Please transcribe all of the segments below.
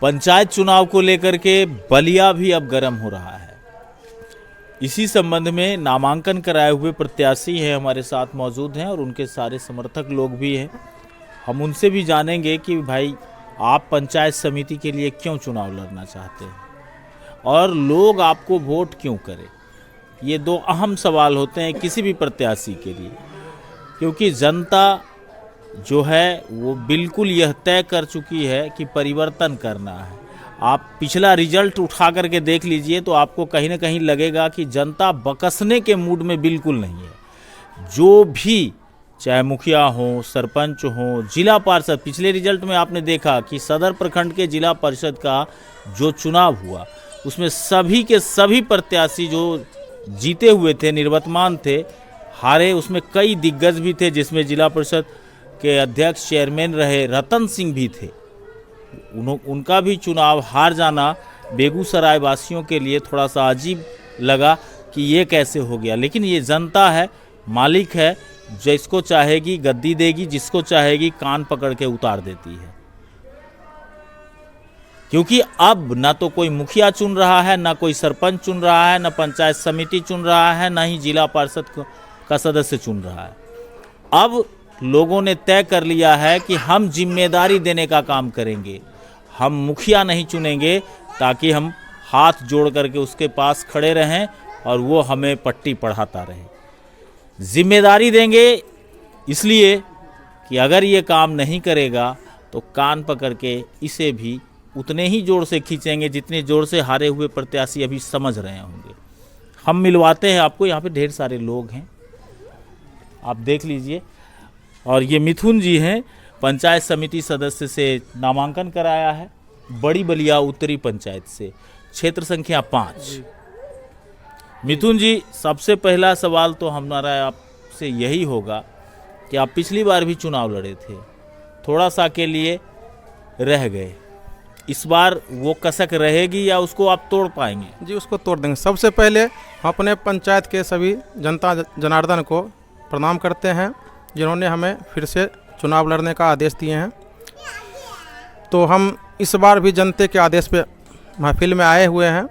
पंचायत चुनाव को लेकर के बलिया भी अब गर्म हो रहा है। इसी संबंध में नामांकन कराए हुए प्रत्याशी हैं हमारे साथ मौजूद हैं और उनके सारे समर्थक लोग भी हैं। हम उनसे भी जानेंगे कि भाई आप पंचायत समिति के लिए क्यों चुनाव लड़ना चाहते हैं और लोग आपको वोट क्यों करें। ये दो अहम सवाल होते हैं किसी भी प्रत्याशी के लिए, क्योंकि जनता जो है वो बिल्कुल यह तय कर चुकी है कि परिवर्तन करना है। आप पिछला रिजल्ट उठा करके देख लीजिए तो आपको कहीं ना कहीं लगेगा कि जनता बकसने के मूड में बिल्कुल नहीं है। जो भी चाहे मुखिया हो, सरपंच हो, जिला पार्षद, पिछले रिजल्ट में आपने देखा कि सदर प्रखंड के जिला परिषद का जो चुनाव हुआ उसमें सभी के सभी प्रत्याशी जो जीते हुए थे, निर्वर्तमान थे, हारे। उसमें कई दिग्गज भी थे, जिसमें जिला परिषद के अध्यक्ष चेयरमैन रहे रतन सिंह भी थे। उनका भी चुनाव हार जाना बेगूसराय वासियों के लिए थोड़ा सा अजीब लगा कि ये कैसे हो गया। लेकिन ये जनता है, मालिक है, जिसको चाहेगी गद्दी देगी, जिसको चाहेगी कान पकड़ के उतार देती है। क्योंकि अब ना तो कोई मुखिया चुन रहा है, ना कोई सरपंच चुन रहा है, ना पंचायत समिति चुन रहा है, ना ही जिला पार्षद का सदस्य चुन रहा है। अब लोगों ने तय कर लिया है कि हम जिम्मेदारी देने का काम करेंगे। हम मुखिया नहीं चुनेंगे ताकि हम हाथ जोड़ करके उसके पास खड़े रहें और वो हमें पट्टी पढ़ाता रहे। जिम्मेदारी देंगे इसलिए कि अगर ये काम नहीं करेगा तो कान पकड़ के इसे भी उतने ही जोर से खींचेंगे जितने जोर से हारे हुए प्रत्याशी अभी समझ रहे होंगे। हम मिलवाते हैं आपको, यहाँ पे ढेर सारे लोग हैं, आप देख लीजिए। और ये मिथुन जी हैं, पंचायत समिति सदस्य से नामांकन कराया है, बड़ी बलिया उत्तरी पंचायत से, क्षेत्र संख्या 5। मिथुन जी, सबसे पहला सवाल तो हमारा आपसे यही होगा कि आप पिछली बार भी चुनाव लड़े थे, थोड़ा सा के लिए रह गए, इस बार वो कसक रहेगी या उसको आप तोड़ पाएंगे? जी, उसको तोड़ देंगे। सबसे पहले हम अपने पंचायत के सभी जनता जनार्दन को प्रणाम करते हैं जिन्होंने हमें फिर से चुनाव लड़ने का आदेश दिए हैं। तो हम इस बार भी जनता के आदेश पे महफिल में आए हुए हैं,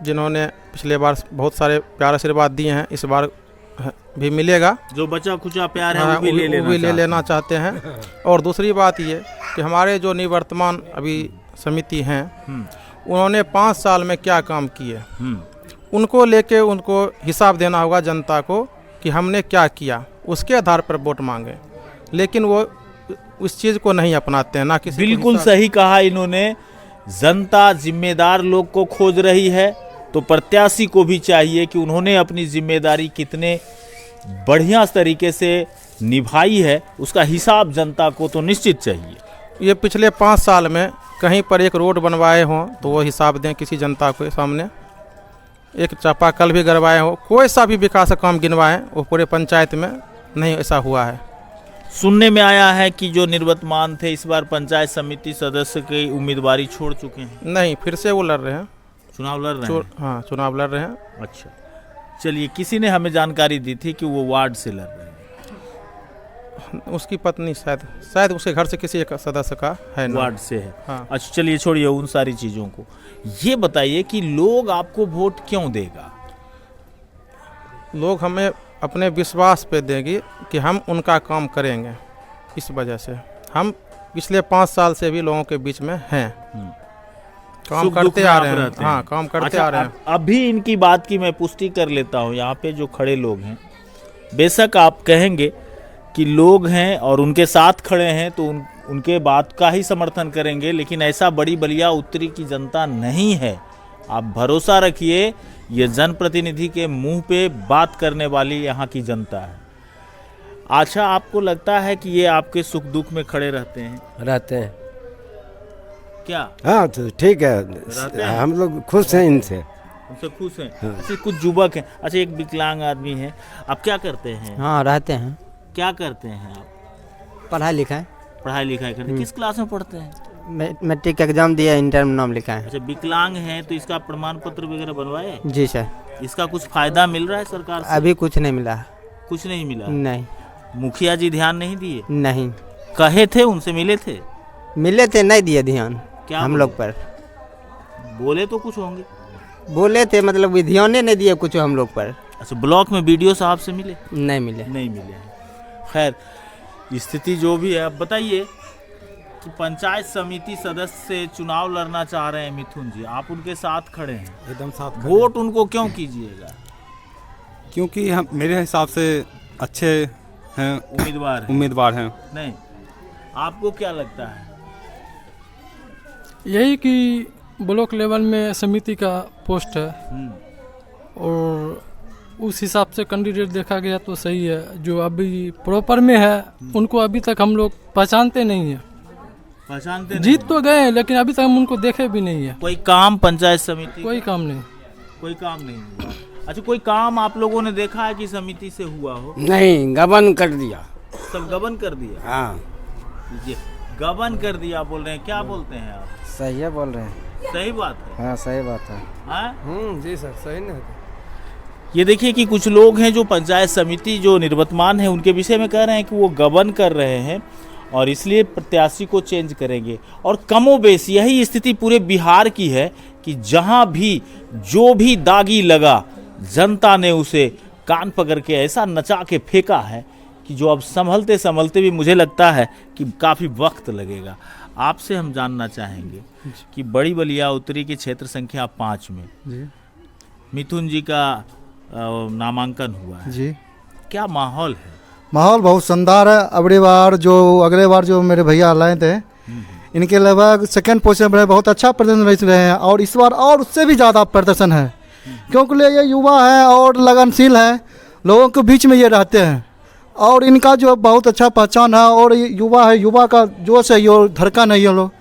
जिन्होंने पिछले बार बहुत सारे प्यार आशीर्वाद दिए हैं, इस बार भी मिलेगा। जो बचा खुचा प्यार है वो भी ले लेना चाहते हैं। और दूसरी बात ये कि हमारे जो निवर्तमान अभी समिति हैं, उन्होंने 5 साल में क्या काम किए, उनको लेके उनको हिसाब देना होगा जनता को कि हमने क्या किया, उसके आधार पर वोट मांगे। लेकिन वो उस चीज़ को नहीं अपनाते हैं, ना किसी। बिल्कुल सही कहा इन्होंने। जनता जिम्मेदार लोग को खोज रही है, तो प्रत्याशी को भी चाहिए कि उन्होंने अपनी जिम्मेदारी कितने बढ़िया तरीके से निभाई है, उसका हिसाब जनता को तो निश्चित चाहिए। ये पिछले 5 साल में कहीं पर एक रोड बनवाए हों तो वो हिसाब दें किसी जनता के सामने। एक चापाकल भी गड़वाए हो, कोई सा भी विकास का काम गिनवाएं, वो पूरे पंचायत में नहीं ऐसा हुआ है। सुनने में आया है कि जो निर्वर्तमान थे इस बार पंचायत समिति सदस्य की उम्मीदवारी छोड़ चुके हैं। नहीं, फिर से वो लड़ रहे हैं, चुनाव लड़ रहे हैं। हाँ, चुनाव लड़ रहे हैं। अच्छा, चलिए, किसी ने हमें जानकारी दी थी कि वो वार्ड से लड़ रहे हैं। उसकी पत्नी शायद उसके घर से किसी एक सदस्य का है ना, वार्ड से है। हाँ। अच्छा, चलिए छोड़िए उन सारी चीज़ों को। ये बताइए कि लोग आपको वोट क्यों देगा? लोग हमें अपने विश्वास पे देंगे कि हम उनका काम करेंगे। इस वजह से हम पिछले 5 साल से भी लोगों के बीच में हैं, काम करते आ रहे हैं। हाँ, काम करते आ रहे हैं। अभी इनकी बात की मैं पुष्टि कर लेता हूँ। यहाँ पे जो खड़े लोग हैं, बेशक आप कहेंगे कि लोग हैं और उनके साथ खड़े हैं तो उनके बात का ही समर्थन करेंगे, लेकिन ऐसा बड़ी बलिया उत्तरी की जनता नहीं है। आप भरोसा रखिए, ये जनप्रतिनिधि के मुंह पे बात करने वाली यहाँ की जनता है। अच्छा, आपको लगता है कि ये आपके सुख दुख में खड़े रहते हैं? रहते हैं क्या? हाँ, तो ठीक है, हम लोग खुश हैं इनसे। उनसे खुश हैं? हाँ। अच्छा, कुछ युवक हैं। अच्छा, एक विकलांग आदमी है, आप क्या करते हैं? हाँ, रहते हैं। क्या करते हैं आप? पढ़ाई लिखाई करते हैं। किस क्लास में पढ़ते हैं? मैट्रिक एग्जाम दिया, इंटर में नाम लिखा है। अच्छा, विकलांग हैं तो इसका प्रमाण पत्र वगैरह बनवाए? जी सर। इसका कुछ फायदा मिल रहा है सरकार से? अभी कुछ नहीं मिला। कुछ नहीं मिला? नहीं। मुखिया जी ध्यान नहीं दिए? नहीं। कहे थे, उनसे मिले थे? मिले थे, नहीं दिए ध्यान। क्या हम बोले? लोग पर बोले तो कुछ होंगे। बोले थे, मतलब ध्यान नहीं दिए कुछ हम लोग पर। अच्छा, ब्लॉक में बीडीओ साहब से मिले? नहीं मिले। नहीं मिले हैं। खैर, स्थिति जो भी है, अब बताइए कि पंचायत समिति सदस्य से चुनाव लड़ना चाह रहे हैं मिथुन जी, आप उनके साथ खड़े हैं, एकदम साथ वोट उनको क्यों कीजिएगा? क्योंकि हम मेरे हिसाब से अच्छे हैं, उम्मीदवार हैं। नहीं, आपको क्या लगता है? यही कि ब्लॉक लेवल में समिति का पोस्ट है और उस हिसाब से कैंडिडेट देखा गया तो सही है। जो अभी प्रॉपर में है उनको अभी तक हम लोग पहचानते नहीं है। पहचानते नहीं? जीत तो गए हैं लेकिन अभी तक हम उनको देखे भी नहीं है। कोई काम पंचायत समिति, कोई काम नहीं। कोई काम नहीं हुआ। अच्छा, कोई काम आप लोगों ने देखा है कि समिति से हुआ हो? नहीं, गबन कर दिया। सब गबन कर दिया? हाँ, ये गबन कर दिया बोल रहे हैं, क्या बोलते हैं आप? सही है बोल रहे हैं। सही बात है? हाँ, सही बात है। हाँ? जी सर, सही नहीं। ये देखिए कि कुछ लोग हैं जो पंचायत समिति जो निर्वतमान है उनके विषय में कह रहे हैं कि वो गबन कर रहे हैं और इसलिए प्रत्याशी को चेंज करेंगे। और कमोबेश यही स्थिति पूरे बिहार की है कि जहां भी जो भी दागी लगा, जनता ने उसे कान पकड़ के ऐसा नचा के फेंका है कि जो अब संभलते संभलते भी मुझे लगता है कि काफ़ी वक्त लगेगा। आपसे हम जानना चाहेंगे कि बड़ी बलिया उत्तरी के क्षेत्र संख्या 5 में जी मिथुन जी का नामांकन हुआ है, जी, क्या माहौल है? माहौल बहुत शानदार है। अगले बार जो मेरे भैया लाए थे, इनके लगभग सेकंड पोजीशन पर बहुत अच्छा प्रदर्शन रहे हैं और इस बार और उससे भी ज़्यादा प्रदर्शन है, क्योंकि ये युवा है और लगनशील है, लोगों के बीच में ये रहते हैं और इनका जो बहुत अच्छा पहचान है और ये युवा है, युवा का जोश है, ये धड़कन है ये लोग,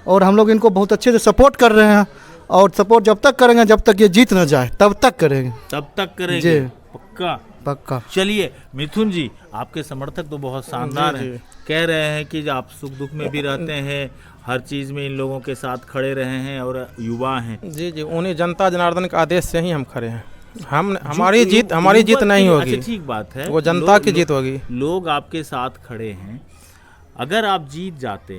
और हम लोग इनको बहुत अच्छे से सपोर्ट कर रहे हैं और सपोर्ट जब तक करेंगे जब तक ये जीत न जाए तब तक करेंगे। तब तक करेंगे? जी। पक्का? पक्का। चलिए मिथुन जी, आपके समर्थक तो बहुत शानदार हैं, कह रहे हैं कि आप सुख दुख में भी रहते हैं, हर चीज़ में इन लोगों के साथ खड़े रहे हैं और युवा हैं। जी जी, उन्हीं जनता जनार्दन के आदेश से ही हम खड़े हैं। हमारी जीत नहीं होगी। अच्छा, ठीक बात है, वो जनता की जीत होगी। लोग आपके साथ खड़े हैं। अगर आप जीत जाते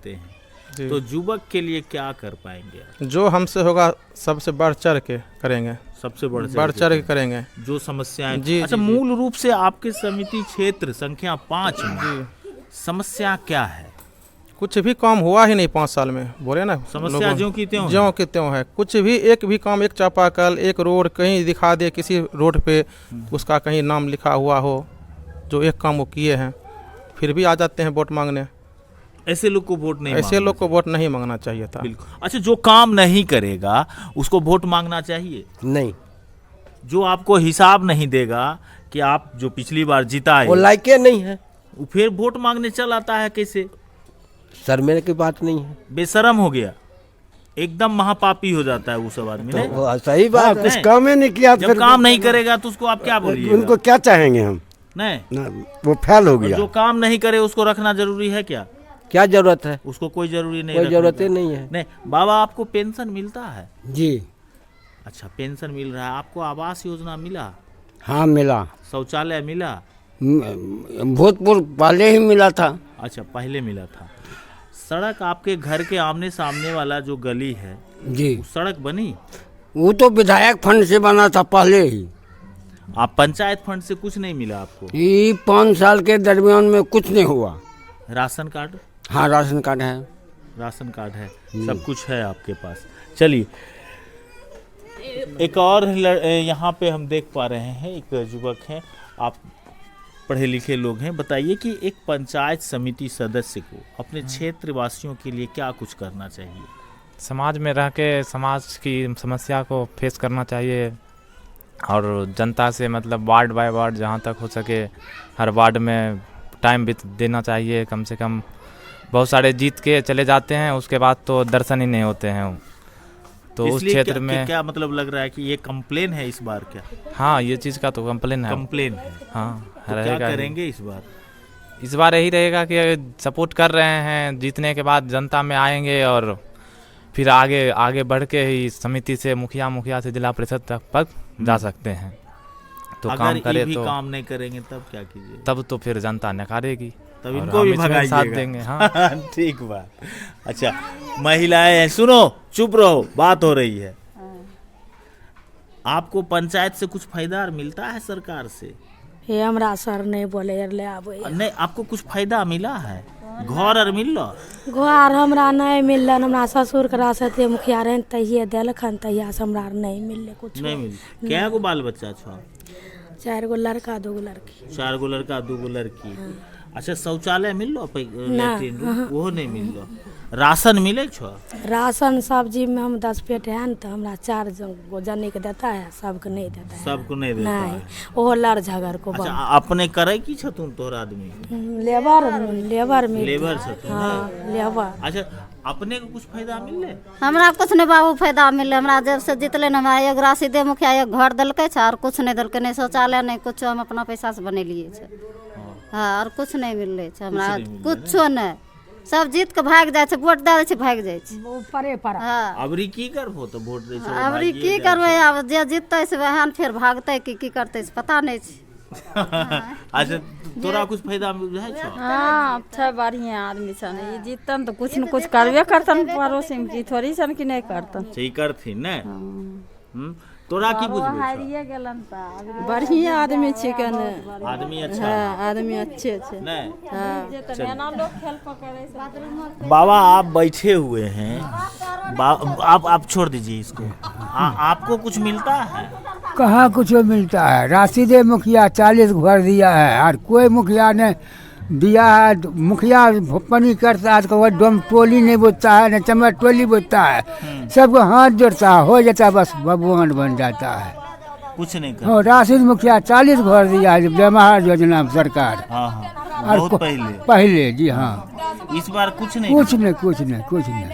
हैं तो युवक के लिए क्या कर पाएंगे? जो हमसे होगा सबसे बढ़ चढ़ के करेंगे, सबसे बढ़ चढ़ के करेंगे। जो समस्याएं जी, अच्छा, जी, मूल रूप से आपके समिति क्षेत्र संख्या 5 में समस्या क्या है? कुछ भी काम हुआ ही नहीं 5 साल में, बोले ना। समस्या ज्यों की त्यों है। ज्यों की त्यों है, कुछ भी एक भी काम, एक चापाकल, एक रोड कहीं दिखा दे किसी रोड पे, उसका कहीं नाम लिखा हुआ हो, जो एक काम वो किए हैं, फिर भी आ जाते हैं वोट मांगने। ऐसे लोग को वोट नहीं ऐसे लोग को वोट नहीं मांगना चाहिए था। बिल्कुल। अच्छा, जो काम नहीं करेगा उसको वोट मांगना चाहिए? नहीं, जो आपको हिसाब नहीं देगा कि आप जो पिछली बार जिताए, वो लायके नहीं है, वो फिर वोट मांगने चल आता है कैसे? शर्में की बात नहीं है। बेशरम हो गया, एकदम महापापी हो जाता है वो सब आदमी। नहीं? वो सही बात, हाँ, कुछ नहीं। काम ही नहीं किया जब फिर काम नहीं करेगा तो उसको आप क्या बोलिए? उनको क्या चाहेंगे हम? नहीं, ना, वो फेल हो और गया। जो काम नहीं करे उसको रखना जरूरी है क्या? क्या जरूरत है? उसको कोई जरूरी नहीं, कोई रखने जरूरत का। ही नहीं है। नहीं बाबा, आपको पेंशन मिलता है? जी अच्छा, पेंशन मिल रहा है। आपको आवास योजना मिला? हाँ, मिला। शौचालय मिला? भूतपूर्व पहले ही मिला था। अच्छा, पहले मिला था। सड़क आपके घर के आमने सामने वाला जो गली है, जी, वो सड़क बनी? वो तो विधायक फंड से बना था पहले ही। आप पंचायत फंड से कुछ नहीं मिला आपको? ये 5 साल के दरमियान में कुछ नहीं हुआ। Ration card? हाँ, राशन कार्ड है। राशन कार्ड है, सब कुछ है आपके पास। चलिए, एक और यहाँ पे हम देख पा रहे हैं, एक युवक हैं, आप पढ़े लिखे लोग हैं, बताइए कि एक पंचायत समिति सदस्य को अपने क्षेत्र वासियों के लिए क्या कुछ करना चाहिए? समाज में रह के समाज की समस्या को फेस करना चाहिए और जनता से मतलब वार्ड बाय वार्ड जहाँ तक हो सके हर वार्ड में टाइम भी देना चाहिए। कम से कम बहुत सारे जीत के चले जाते हैं, उसके बाद तो दर्शन ही नहीं होते हैं। तो उस क्षेत्र में क्या मतलब लग रहा है कि ये कंप्लेन है इस बार क्या? हाँ, ये चीज़ का तो कंप्लेन है। कंप्लेन है? हाँ, तो क्या करेंगे इस बार? इस बार यही रहेगा कि सपोर्ट कर रहे हैं, जीतने के बाद जनता में आएंगे और फिर आगे बढ़ के ही समिति से मुखिया से जिला परिषद तक जा सकते हैं। तो अगर काम करे भी तो काम नहीं करेंगे तब क्या कीजिए? तब तो फिर जनता नकारेगी। तब और इनको हम भी इसमें भगाइएगा। साथ देंगे, हाँ। ठीक बात। अच्छा, महिलाएं हैं, सुनो, चुप रहो, बात हो रही है। आपको पंचायत से कुछ फायदा मिलता है सरकार से? ये हमरा सर नहीं बोले ले आबे। नहीं, आपको कुछ फायदा मिला है? घर और मिल लो? घर हमरा नहीं मिलल, हमरा ससुर के रास्ते मुखिया रहे तहिए देलखन, तहिया से हमरा नहीं मिलले कुछ। नहीं मिल। क्या गो बाल बच्चा छो? 4 गो लड़का 2 गो लड़की। 4 गो लड़का 2 गो लड़की। अच्छा, शौचालय मिल लो? लैट्रिन वो नहीं मिल लो? राशन मिले छो? राशन सब्जी में हम 10 पेट है न, तो हमरा 4 गो जने के देता है, सबको नहीं देता है। सबको नहीं देता नहीं, है। ओहो लड़ झगड़ को। अच्छा, अपने करे की छतुन तोहर आदमी? लेबर मिल। लेबर छतुन? हाँ, लेबर। अच्छा, अपने को कुछ फायदा मिले? हमरा कुछ नहीं बाबू फायदा मिले। हमरा जब से जीतले न, हमरा एक राशि दे मुखिया, एक घर दिलकै छै और कुछ नहीं दिलकै, नहीं शौचालय नहीं कुछ, हम अपना पैसा से बनेलिए छै। हाँ, और कुछ नहीं मिलले छै हमरा, कुछो नहीं। सब जीत के भाग जाए छै, वोट दे दै छै, भाग जाए छै। परे पर। हाँ, अबरी की करबो तो वोट दै छै? अबरी की करबै, अब जे जीततै से वएह न फेर भागतै की करतै से पता नहीं छै। अच्छा, तोरा कुछ फायदा मिल जाए छो? हाँ, छै बढ़िया आदमी छन, ई जीतन तो कुछ न कुछ करबे करतन पड़ोसी में, की थोड़ी सन कि नहीं करतन। सही करथिन ने। तोरा की बुझबे? हारिए गेलन त बढ़िया आदमी छिकन। आदमी अच्छा? हाँ, आदमी अच्छे छे। नहीं। हाँ, ना लोग खेल पकड़े से। बाबा, आप बैठे हुए हैं, आप छोड़ दीजिए इसको। आपको कुछ मिलता है? कहाँ कुछ मिलता है? राशि दे मुखिया 40 घर दिया है, और कोई मुखिया ने दिया है। मुखिया भोपनी करता है, तो डोम टोली नहीं बोलता है, न चमर टोली बोलता है। सबको हाथ जोड़ता है, हो जाता है, बस भगवान बन जाता है। कुछ नहीं कर। हाँ, राशि मुखिया 40 घर दिया है, बेमार योजना सरकार। हाँ हाँ, बहुत पहले जी हाँ। इस बार कुछ नहीं? कुछ नहीं, कुछ नहीं, कुछ नहीं,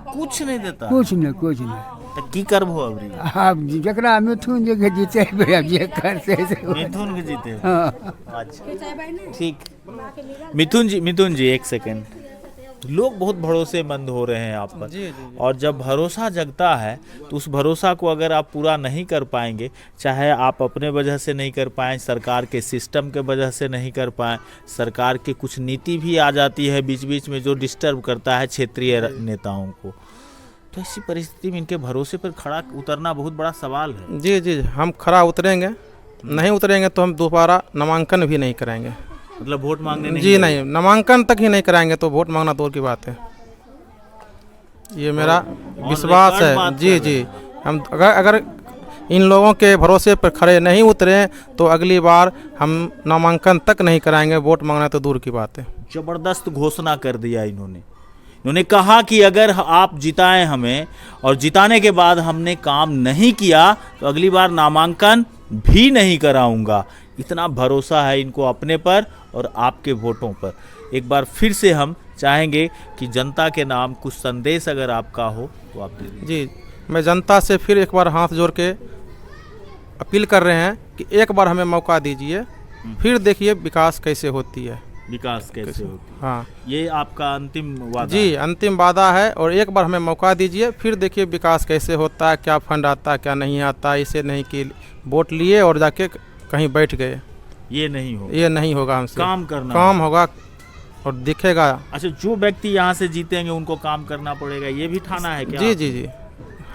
कुछ नहीं देता? कुछ नहीं, कुछ नहीं। तो की करबो अबरी? आप जकरा मिथुन जी के जीते जे करते मिथुन के जीते। हाँ। अच्छा, ठीक। मिथुन जी एक सेकंड। लोग बहुत भरोसेमंद हो रहे हैं आप पर। जी। और जब भरोसा जगता है तो उस भरोसा को अगर आप पूरा नहीं कर पाएंगे, चाहे आप अपने वजह से नहीं कर पाएं, सरकार के सिस्टम के वजह से नहीं कर पाएं, सरकार की कुछ नीति भी आ जाती है बीच बीच में जो डिस्टर्ब करता है क्षेत्रीय नेताओं को, तो ऐसी परिस्थिति में इनके भरोसे पर खड़ा उतरना बहुत बड़ा सवाल है। जी, हम खड़ा उतरेंगे। नहीं उतरेंगे तो हम दोबारा नामांकन भी नहीं कराएंगे। मतलब वोट मांगने नहीं? जी नहीं, नामांकन तक ही नहीं कराएंगे तो वोट मांगना दूर की बात है। ये मेरा विश्वास है। जी, हम अगर इन लोगों के भरोसे पर खड़े नहीं उतरे तो अगली बार हम नामांकन तक नहीं कराएंगे, वोट मांगना तो दूर की बात है। जबरदस्त घोषणा कर दिया इन्होंने कहा कि अगर आप जिताएं हमें और जिताने के बाद हमने काम नहीं किया तो अगली बार नामांकन भी नहीं कराऊंगा। इतना भरोसा है इनको अपने पर और आपके वोटों पर। एक बार फिर से हम चाहेंगे कि जनता के नाम कुछ संदेश अगर आपका हो तो आप दे दीजिए। जी, मैं जनता से फिर एक बार हाथ जोड़ के अपील कर रहे हैं कि एक बार हमें मौका दीजिए, फिर देखिए विकास कैसे होती है। विकास कैसे होती है? हाँ, ये आपका अंतिम वादा? जी, अंतिम वादा है। और एक बार हमें मौका दीजिए, फिर देखिए विकास कैसे होता है, क्या फंड आता है, क्या नहीं आता। इसे नहीं कि वोट लिए और जाके कहीं बैठ गए, ये नहीं होगा हमसे। काम होगा और दिखेगा। अच्छा, जो व्यक्ति यहाँ से जीतेंगे उनको काम करना पड़ेगा, ये भी ठाना है क्या? जी,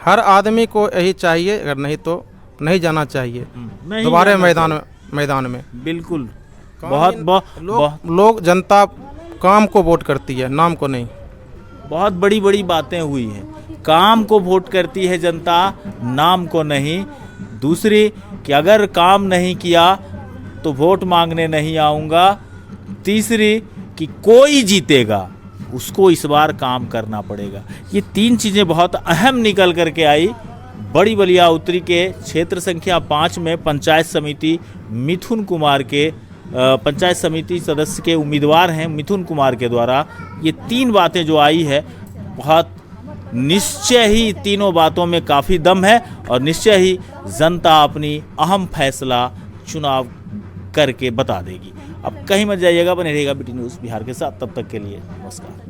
हर आदमी को यही चाहिए, अगर नहीं तो नहीं जाना चाहिए दोबारा मैदान में। बिल्कुल। लोग जनता काम को वोट करती है, नाम को नहीं। बहुत बड़ी बड़ी बातें हुई हैं। काम को वोट करती है जनता, नाम को नहीं। दूसरी कि अगर काम नहीं किया तो वोट मांगने नहीं आऊँगा। तीसरी कि कोई जीतेगा उसको इस बार काम करना पड़ेगा। ये 3 चीज़ें बहुत अहम निकल करके आई। बड़ी बलिया उत्तरी के क्षेत्र संख्या 5 में पंचायत समिति मिथुन कुमार के पंचायत समिति सदस्य के उम्मीदवार हैं मिथुन कुमार के द्वारा ये 3 बातें जो आई है, बहुत निश्चय ही तीनों बातों में काफ़ी दम है और निश्चय ही जनता अपनी अहम फैसला चुनाव करके बता देगी। अब कहीं मत जाइएगा, बने रहेगा BT न्यूज़ बिहार के साथ। तब तक के लिए नमस्कार।